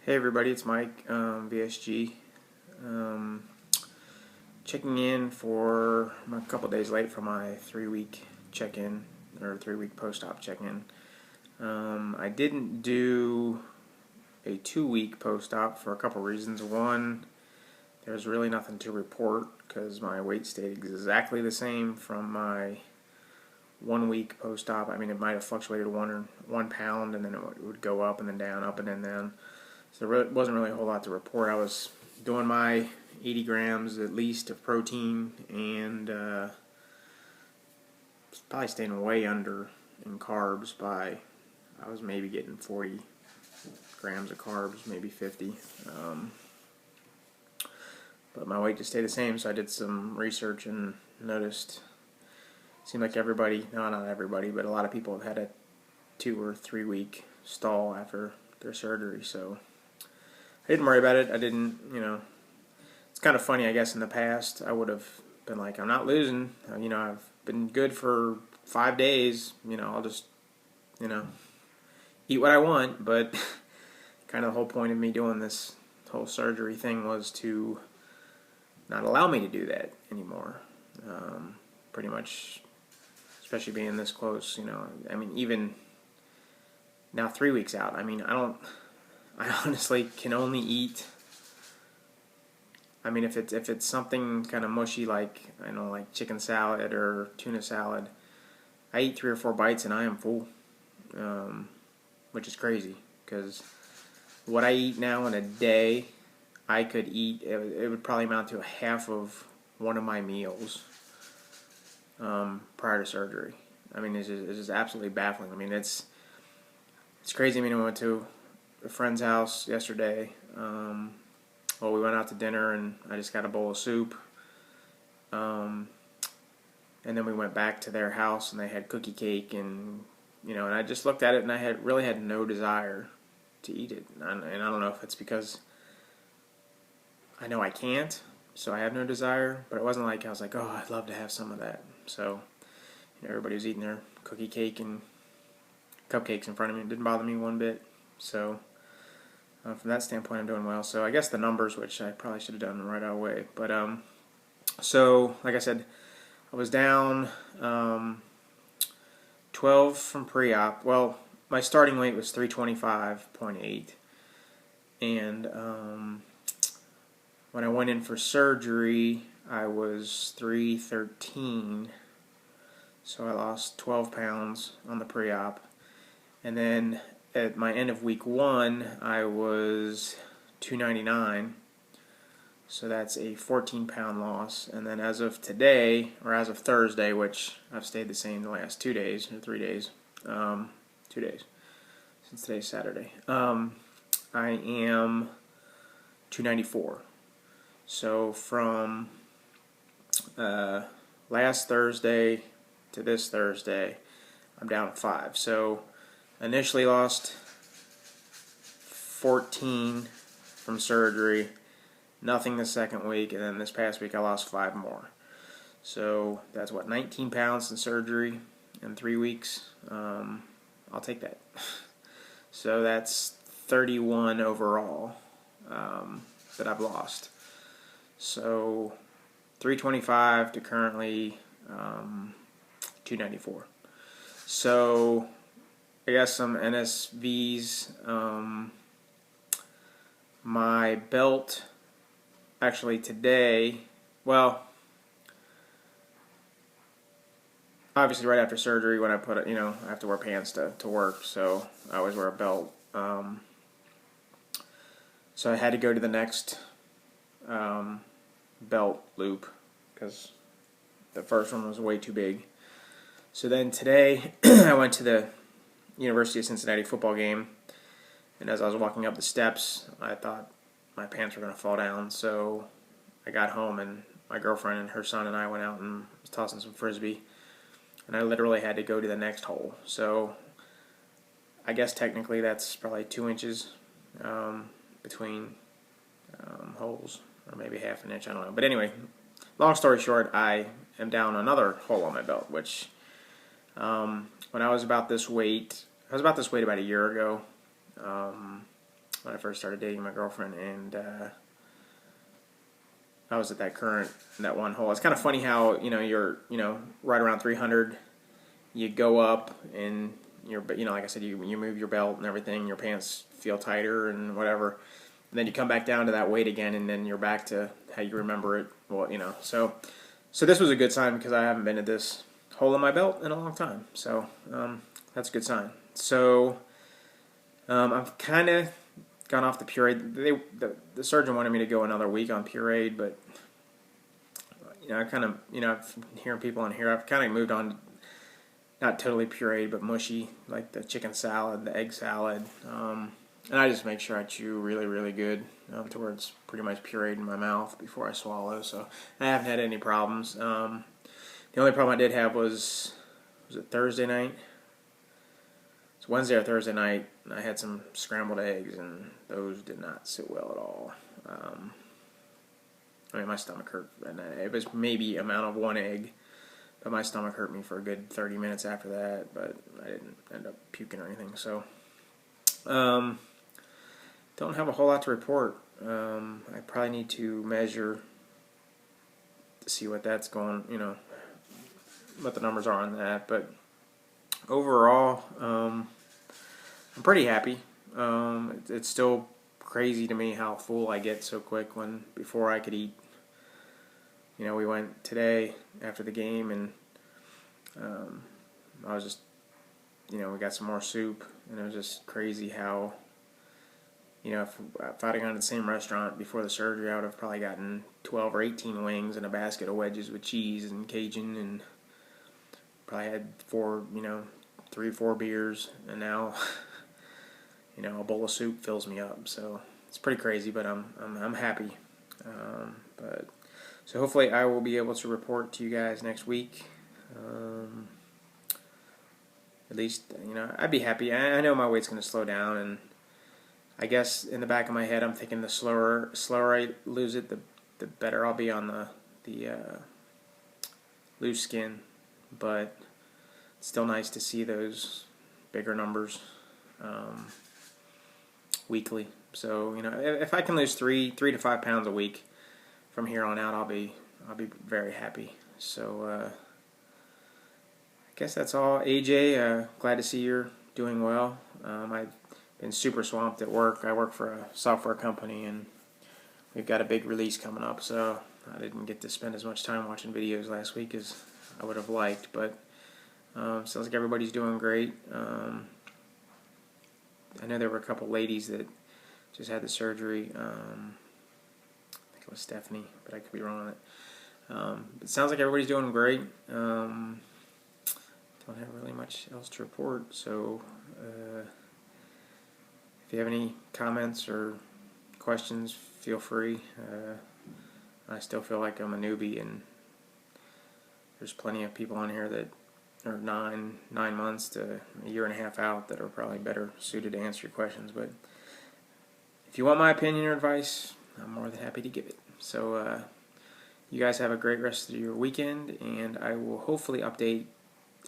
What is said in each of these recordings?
Hey everybody, it's Mike, VSG. Checking in for, I'm a couple days late for my 3-week check-in, or 3-week post-op check-in. I didn't do a 2-week post-op for a couple reasons. One, there's really nothing to report because my weight stayed exactly the same from my 1-week post-op. I mean, it might have fluctuated 1 pound, and then it would go up and then down, up and then down. So there wasn't really a whole lot to report. I was doing my 80 grams at least of protein and probably staying way under in carbs by, I was maybe getting 40 grams of carbs, maybe 50. But my weight just stayed the same, so I did some research and noticed it seemed like everybody, no, not everybody, but a lot of people have had a 2 or 3 week stall after their surgery, so I didn't worry about it. I didn't, it's kind of funny, I guess, in the past, I would have been like, I'm not losing. I've been good for 5 days. I'll just, eat what I want. But kind of the whole point of me doing this whole surgery thing was to not allow me to do that anymore. Pretty much, especially being this close, even now 3 weeks out, I honestly can only eat. If it's something kind of mushy like chicken salad or tuna salad, I eat 3 or 4 bites and I am full, which is crazy because what I eat now in a day, I could eat. It would probably amount to a half of one of my meals prior to surgery. It's just absolutely baffling. It's crazy. I went to a friend's house yesterday. We went out to dinner and I just got a bowl of soup. And then we went back to their house and they had cookie cake and I just looked at it and I really had no desire to eat it. And I don't know if it's because I know I can't, so I have no desire, but it wasn't like I was like, oh, I'd love to have some of that. So, everybody was eating their cookie cake and cupcakes in front of me. It didn't bother me one bit. So, from that standpoint, I'm doing well. So, I guess the numbers, which I probably should have done right away. But, so, like I said, I was down 12 from pre-op. Well, my starting weight was 325.8. And when I went in for surgery, I was 313. So, I lost 12 pounds on the pre-op. And then at my end of week 1, I was 299, so that's a 14-pound loss. And then as of today, or as of Thursday, which I've stayed the same the last 2 days, or 3 days, 2 days, since today's Saturday, I am 294. So from last Thursday to this Thursday, I'm down 5. So initially lost 14 from surgery, nothing the second week, and then this past week I lost 5 more. So that's 19 pounds in surgery in 3 weeks. I'll take that. So that's 31 overall that I've lost. So 325 to currently 294. So I got some NSVs. My belt, actually today, well, obviously right after surgery when I put it, I have to wear pants to work, so I always wear a belt. So I had to go to the next belt loop because the first one was way too big. So then today I went to the University of Cincinnati football game, and as I was walking up the steps, I thought my pants were going to fall down. So I got home, and my girlfriend and her son and I went out and was tossing some frisbee, and I literally had to go to the next hole. So I guess technically that's probably 2 inches between holes, or maybe half an inch, I don't know. But anyway, long story short, I am down another hole on my belt, which when I was about this weight about a year ago, when I first started dating my girlfriend, and I was at that one hole. It's kind of funny how you're right around 300, you go up and like I said, you move your belt and everything, your pants feel tighter and whatever, and then you come back down to that weight again, and then you're back to how you remember it. Well, so this was a good sign because I haven't been at this hole in my belt in a long time, so that's a good sign. So I've kind of gone off the pureed. The surgeon wanted me to go another week on pureed, but I kind of I've hearing people on here. I've kind of moved on, not totally pureed, but mushy, like the chicken salad, the egg salad, and I just make sure I chew really, really good to where it's pretty much pureed in my mouth before I swallow. So I haven't had any problems. The only problem I did have was it Thursday night? It's Wednesday or Thursday night. I had some scrambled eggs, and those did not sit well at all. My stomach hurt. And it was maybe amount of one egg, but my stomach hurt me for a good 30 minutes after that. But I didn't end up puking or anything. So, don't have a whole lot to report. I probably need to measure to see what that's going. What the numbers are on that. But overall, I'm pretty happy. It's still crazy to me how full I get so quick when before I could eat. We went today after the game, and I was just, we got some more soup, and it was just crazy how, if I'd have gone to the same restaurant before the surgery, I would have probably gotten 12 or 18 wings and a basket of wedges with cheese and Cajun, and probably had 3 or 4 beers, and now a bowl of soup fills me up. So it's pretty crazy, but I'm happy. So hopefully I will be able to report to you guys next week. At least I'd be happy. I know my weight's going to slow down, and I guess in the back of my head I'm thinking the slower I lose it, the better I'll be on the loose skin. But it's still nice to see those bigger numbers weekly. So if I can lose 3 to 5 pounds a week from here on out, I'll be very happy. So I guess that's all. AJ, glad to see you're doing well. I've been super swamped at work. I work for a software company, and we've got a big release coming up. So I didn't get to spend as much time watching videos last week as I would have liked, but sounds like everybody's doing great. I know there were a couple ladies that just had the surgery. I think it was Stephanie, but I could be wrong on it. It sounds like everybody's doing great. Don't have really much else to report. So if you have any comments or questions, feel free. I still feel like I'm a newbie, and there's plenty of people on here that are 9 months to a year and a half out that are probably better suited to answer your questions. But if you want my opinion or advice, I'm more than happy to give it. So you guys have a great rest of your weekend, and I will hopefully update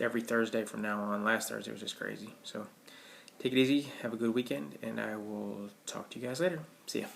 every Thursday from now on. Last Thursday was just crazy. So take it easy, have a good weekend, and I will talk to you guys later. See ya.